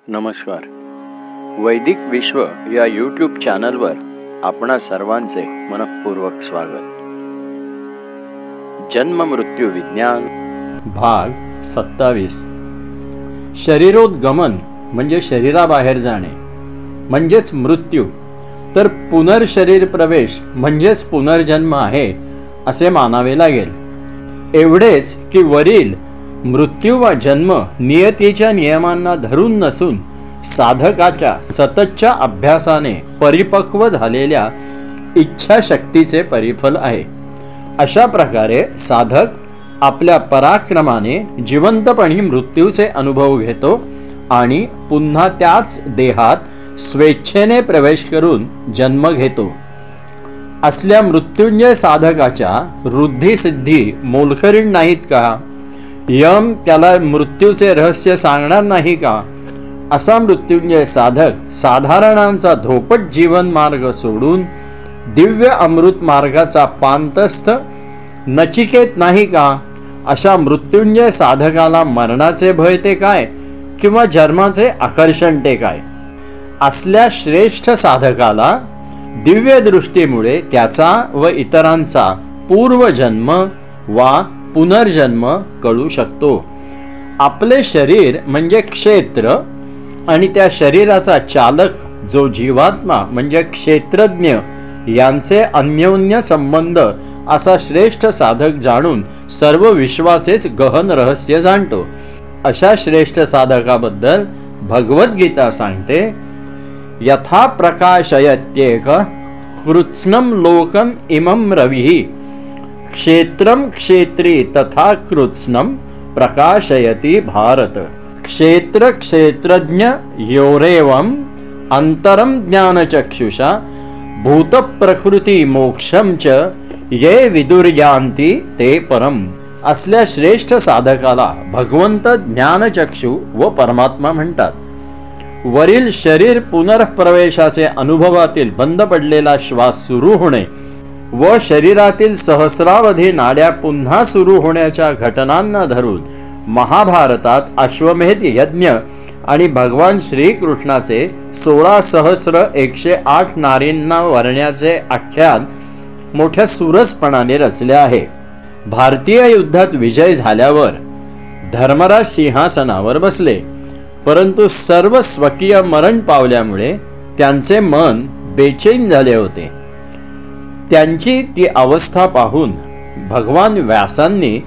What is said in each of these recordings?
नमस्कार. वैदिक विश्व या यूट्यूब चॅनलवर आपणा सर्वांचे मनःपूर्वक स्वागत. जन्म मृत्यू विज्ञान भाग 27. शरीरोद्गमन म्हणजे शरीराबाहेर जाणे म्हणजेच मृत्यू, तर पुनर्शरीर प्रवेश म्हणजेच पुनर्जन्म आहे असे मानावे लागेल. एवढेच की वरील मृत्यू व जन्म नियतीच्या नियमांना धरून नसून साधकाच्या सततच्या अभ्यासाने परिपक्व झालेल्या इच्छाशक्तीचे परिफल आहे. अशा प्रकारे साधक आपल्या पराक्रमाने जिवंतपणी मृत्यूचे अनुभव घेतो आणि पुन्हा त्याच देहात स्वेच्छेने प्रवेश करून जन्म घेतो. असल्या मृत्युंजय साधकाच्या वृद्धी सिद्धी मोलकरीण नाहीत का? यम त्याला मृत्यूचे रहस्य सांगणार नाही का? असा मृत्युंजय साधक साधारणांचा धोपट जीवन मार्ग सोडून दिव्य अमृत मार्गाचा पांतस्थ नचिकेत नाही का? अशा मृत्युंजय साधकाला मरणाचे भय ते काय किंवा जन्माचे आकर्षण ते काय? असल्या श्रेष्ठ साधकाला दिव्य दृष्टीमुळे त्याचा व इतरांचा पूर्वजन्म वा पुनर्जन्म कळू शकतो. आपले शरीर म्हणजे क्षेत्र आणि त्या शरीराचा चालक जो जीवात्मा म्हणजे क्षेत्रज्ञ यांचे अन्योन्य संबंध असा श्रेष्ठ साधक जाणून सर्व विश्वाचेच गहन रहस्य जाणतो. अशा श्रेष्ठ साधकाबद्दल भगवद्गीता सांगते, यथा प्रकाशयत्येक कृत्स्नं लोकम इमं रविः क्षेत्रम क्षेत्री तथा कृत्स्नं प्रकाशयति भारत. क्षेत्र क्षेत्रज्ञ योरेवम अंतरम ज्ञानचक्षुषा भूत प्रकृती मोक्षम च ये विदुर्यांती ते परम. असल्या श्रेष्ठ साधकाला भगवंत ज्ञानचक्षु व परमात्मा म्हणतात. वरील शरीर पुनर्प्रवेशाचे अनुभवातील बंद पडलेला श्वास सुरू होणे व शरीरातील सहस्रावधी नाड्या पुन्हा सुरू होण्याच्या घटनांना धरून महाभारतात अश्वमेध यज्ञ आणि भगवान श्रीकृष्णाचे 16,108 नारींना वरण्याचे आख्यान मोठ्या सुरसपणाने रचले आहे. भारतीय युद्धात विजय झाल्यावर धर्मराज सिंहासनावर बसले, परंतु सर्व स्वकीय मरण पावल्यामुळे त्यांचे मन बेचैन झाले होते. त्यांची ती अवस्था पाहून भगवान व्यासांनी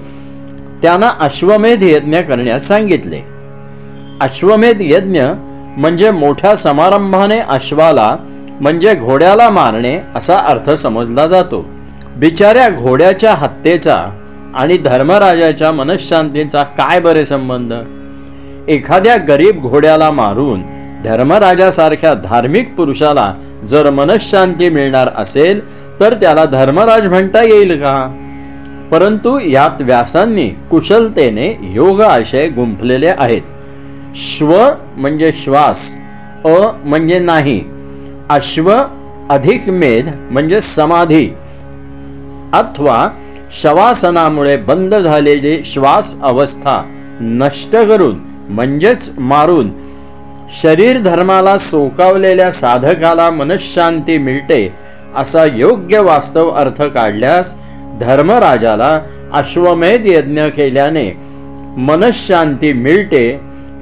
त्यांना अश्वमेध यज्ञ करण्यास सांगितले. अश्वमेध यज्ञ म्हणजे मोठ्या समारंभाने अश्वाला म्हणजे घोड्याला मारणे असा अर्थ समजला जातो. बिचाऱ्या घोड्याच्या हत्येचा आणि धर्मराजाच्या मनःशांतीचा काय बरे संबंध? एखाद्या गरीब घोड्याला मारून धर्मराजासारख्या धार्मिक पुरुषाला जर मनःशांती मिळणार असेल तर त्याला धर्मराज म्हणता येईल का? परंतु यात व्यासांनी कुशलतेने योग आशय गुंफलेले आहेत. श्व म्हणजे श्वास, अ म्हणजे नाही, अश्व अधिक मेध म्हणजे समाधी अथवा शवासनामुळे बंद झालेली श्वास अवस्था नष्ट करून म्हणजेच मारून शरीर धर्माला सोकावलेल्या साधकाला मनःशांती मिळते असा योग्य वास्तव अर्थ काढल्यास धर्मराजाला अश्वमेध यज्ञ केल्याने मनःशांती मिळते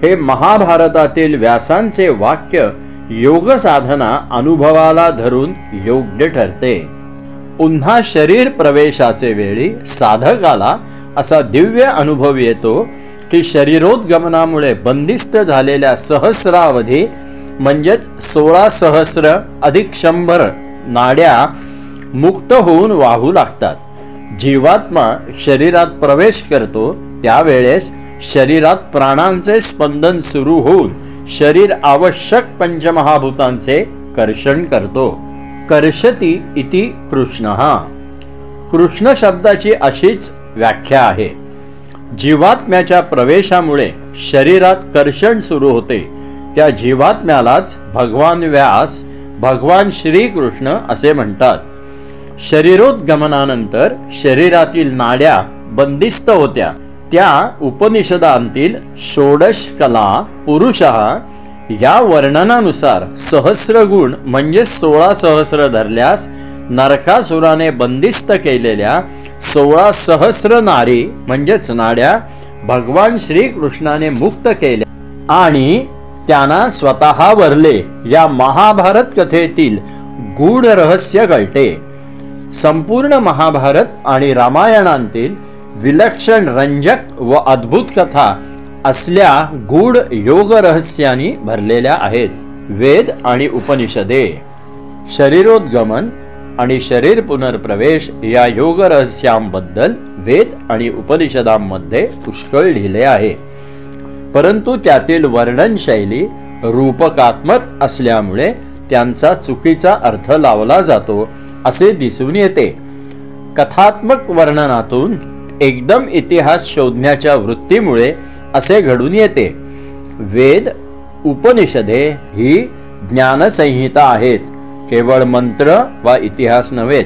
हे महाभारतातील व्यासांचे वाक्य योग साधना अनुभवाला धरून योग्य ठरते. पुन्हा शरीर प्रवेशाचे वेळी साधकाला असा दिव्य अनुभव येतो की शरीरोद्गमनामुळे बंदिस्त झालेल्या सहस्रावधी म्हणजेच 16,000 अधिक 100 नाड्या मुक्त होऊन वाहू लागतात. जीवात्मा शरीरात प्रवेश करतो त्यावेळेस शरीरात प्राणांचे स्पंदन सुरू होऊन शरीर आवश्यक पंचमहाभूतांचे कर्षण करतो. कर्षति इति कृष्णः. कृष्ण शब्दाची अशीच व्याख्या आहे. जीवात्म्याच्या प्रवेशामुळे शरीरात कर्षण सुरू होते. त्या जीवात्म्यालाच भगवान व्यास भगवान श्रीकृष्ण असे म्हणतात. शरीरोद्गमनानंतर शरीरातील नाड्या बंदिस्त होत्या. त्या उपनिषदांतील षोडश कला पुरुषः या वर्णनानुसार सहस्र गुण म्हणजे 16 सहस्र धरल्यास नरकासुराने बंदिस्त केलेल्या 16 सहस्र नारी म्हणजेच नाड्या भगवान श्रीकृष्णाने मुक्त केल्या आणि त्यांना स्वतः वरले या महाभारत कथेतील गूढ रहस्य कळते. संपूर्ण महाभारत आणि रामायणांतील विलक्षण रंजक व अद्भुत कथा असल्या गूढ योग रहस्यांनी भरलेल्या आहेत. वेद आणि उपनिषदे शरीरोद्गमन आणि शरीर पुनर्प्रवेश या योग रहस्यांबद्दल वेद आणि उपनिषदांमध्ये पुष्कळ लिहिले आहे. परंतु त्यातील वर्णन शैली रूपकात्मक असल्यामुळे त्यांचा चुकीचा अर्थ लावला जातो असे दिसून येते. कथात्मक वर्णनातून एकदम इतिहास शोधण्याच्या वृत्तीमुळे असे घडून येते. वेद उपनिषदे ही ज्ञानसंहिता आहेत, केवळ मंत्र वा इतिहास नव्हेत.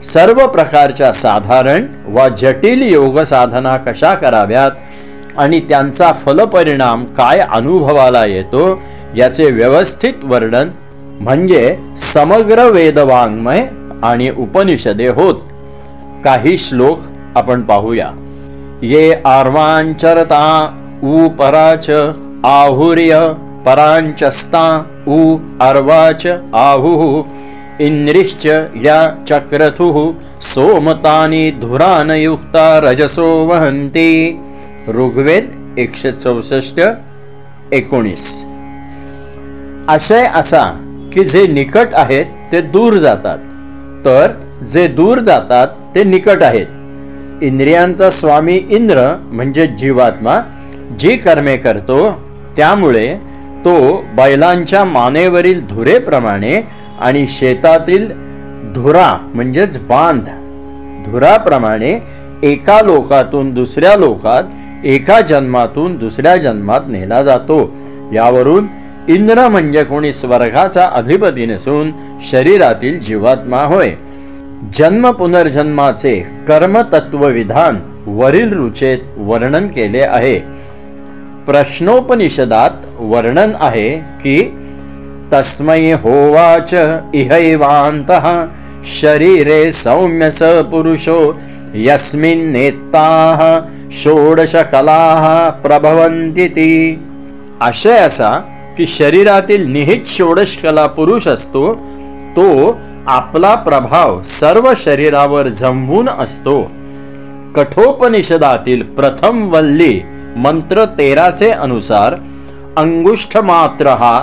सर्व प्रकारच्या साधारण वा जटिल योग साधना कशा कराव्यात आणि त्यांचा फलपरिणाम काय अनुभवाला येतो याचे व्यवस्थित वर्णन म्हणजे समग्र वेदवाङ्मय आणि उपनिषदे होत. काही श्लोक आपण पाहूया. ये आर्वांचरता उ पराच आहुर्य परांचस्ता उ अर्वाच आहुः इंद्रिश्च या चक्रथुः सोमतानि धुरानयुक्ता रजसो वहन्ति. ऋग्वेद 164:19. आशय असा की जे निकट आहेत ते दूर जातात, तर जे दूर जातात ते निकट आहेत. इंद्रियांचा स्वामी इंद्र म्हणजे जीवात्मा जी कर्मे करतो त्यामुळे तो बैलांच्या मानेवरील धुरेप्रमाणे आणि शेतातील धुरा म्हणजेच बांध धुराप्रमाणे एका लोकातून दुसऱ्या लोकात, एका जन्मातून दुसऱ्या जन्मात नेला जातो. यावरून इंद्र म्हणजे कोणी स्वर्गाचा अधिपती नसून शरीरातील जीवात्मा होय. जन्म पुनर्जन्माचे कर्मतत्व विधान वरील रुचेत वर्णन केले आहे. प्रश्नोपनिषदात वर्णन आहे की तस्मै होवाच इहैवान्तः शरीरे सौम्य स पुरुषो यस्मिन् नेताः षोडश कलाः प्रभवन्तीति. आशय असा की शरीरातील निहित षोडश कला पुरुष असतो, तो आपला प्रभाव सर्व शरीरावर जमवून असतो. कठोपनिषदातील प्रथम वल्ली मंत्र 13 अनुसार अंगुष्ठ मात्र हा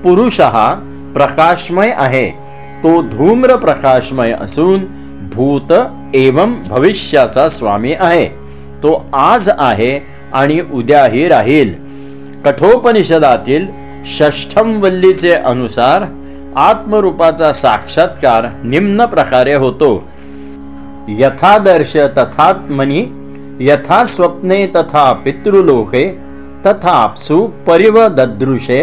पुरुष प्रकाशमय आहे. तो धूम्र प्रकाशमय असून भूत एवं भविष्याचा स्वामी आहे. तो आज आहे आणि उद्याही राहील. कठोपनिषदातील षष्ठम वल्लीचे अनुसार आत्मरूपाचा साक्षात्कार निम्न प्रकारे होतो. यथादर्श तथात्मनि यथा स्वप्ने तथा पितृलोके तथाप्सु परिवददृशे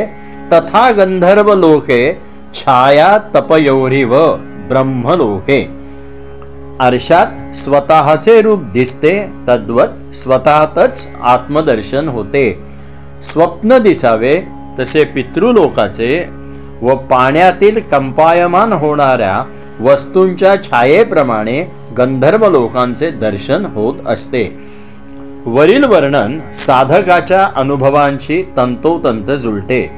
तथा गंधर्वलोके छाया तपयोरिव ब्रह्मलोके. आरशात स्वतःचे रूप दिसते तद्वत स्वतःतच आत्मदर्शन होते. स्वप्न दिसावे तसे पितृलोकाचे व पाण्यातील कंपायमान होणाऱ्या वस्तूंच्या छायेप्रमाणे गंधर्व लोकांचे दर्शन होत असते. वरील वर्णन साधकाच्या अनुभवांशी तंतोतंत जुळते.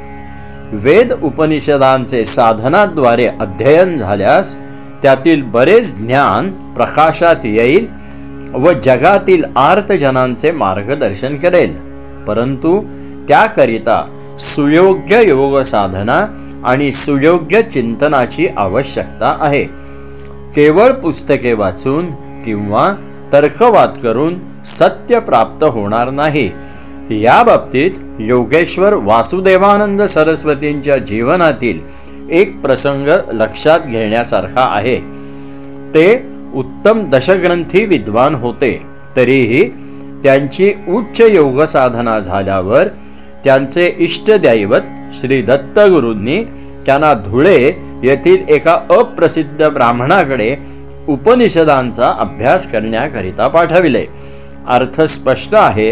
वेद उपनिषदांचे साधनाद्वारे अध्ययन झाल्यास त्यातील बरेच ज्ञान प्रकाशात येईल व जगातील आर्तजनांचे मार्गदर्शन करेल. परंतु त्याकरिता सुयोग्य योग साधना आणि सुयोग्य चिंतनाची आवश्यकता आहे. केवळ पुस्तके वाचून किंवा तर्कवाद करून सत्य प्राप्त होणार नाही. या बाबतीत योगेश्वर वासुदेवानंद सरस्वतींच्या जीवनातील एक प्रसंग लक्षात घेण्यासारखा आहे. ते उत्तम दशग्रंथी विद्वान होते, तरीही त्यांची उच्च योग साधना झाल्यावर त्यांचे इष्टदैवत श्री दत्तगुरूंनी त्यांना धुळे येथील एका अप्रसिद्ध ब्राह्मणाकडे उपनिषदांचा अभ्यास करण्याकरिता पाठविले. अर्थ स्पष्ट आहे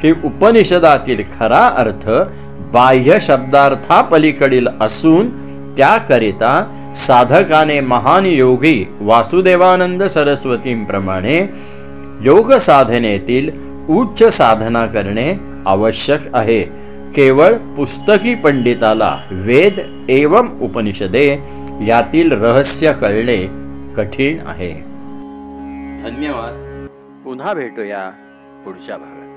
की उपनिषदातील खरा अर्थ बाह्य शब्दार्थापलीकडील असून त्याकरिता साधकाने महान योगी वासुदेवानंद सरस्वतींप्रमाणे योग साधनेतील उच्च साधना करणे आवश्यक आहे. केवळ पुस्तकी पंडिताला वेद एवं उपनिषदे यातील रहस्य कळणे कठीण आहे. धन्यवाद. पुन्हा भेटूया पुढच्या भागात.